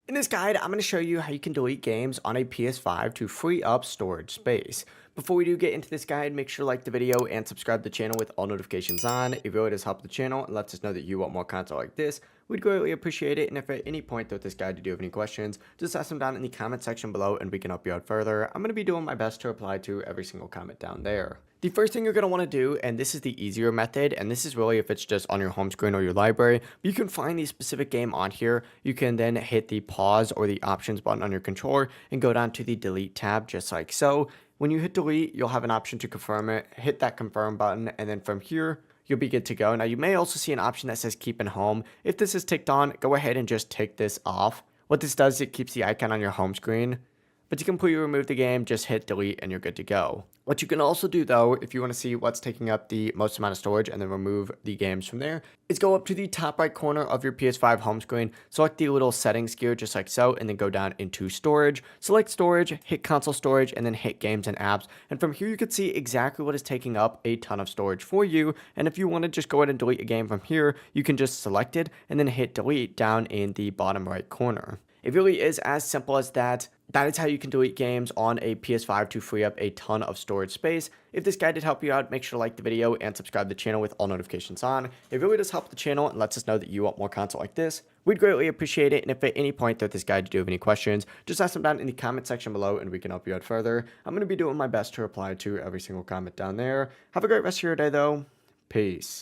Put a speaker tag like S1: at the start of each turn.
S1: In this guide, I'm going to show you how you can delete games on a PS5 to free up storage space. Before we do get into this guide, make sure to like the video and subscribe to the channel with all notifications on. It really does help the channel and lets us know that you want more content like this. We'd greatly appreciate it, and if at any point throughout this guide you do have any questions, just ask them down in the comment section below and we can help you out further. I'm going to be doing my best to reply to every single comment down there. The first thing you're going to want to do, and this is the easier method, and this is really if it's just on your home screen or your library, but you can find the specific game on here. You can then hit the pause or the options button on your controller and go down to the delete tab just like so. When you hit delete, you'll have an option to confirm it. Hit that confirm button, and then from here, you'll be good to go. Now, you may also see an option that says keep in home. If this is ticked on, go ahead and just tick this off. What this does, it keeps the icon on your home screen. But to completely remove the game, just hit delete and you're good to go. What you can also do though, if you want to see what's taking up the most amount of storage and then remove the games from there, is go up to the top right corner of your PS5 home screen, select the little settings gear just like so, and then go down into storage. Select storage, hit console storage, and then hit games and apps. And from here you can see exactly what is taking up a ton of storage for you. And if you want to just go ahead and delete a game from here, you can just select it and then hit delete down in the bottom right corner. It really is as simple as that. That is how you can delete games on a PS5 to free up a ton of storage space. If this guide did help you out, make sure to like the video and subscribe to the channel with all notifications on. It really does help the channel and lets us know that you want more content like this. We'd greatly appreciate it, and if at any point throughout this guide you do have any questions, just ask them down in the comment section below and we can help you out further. I'm going to be doing my best to reply to every single comment down there. Have a great rest of your day though. Peace.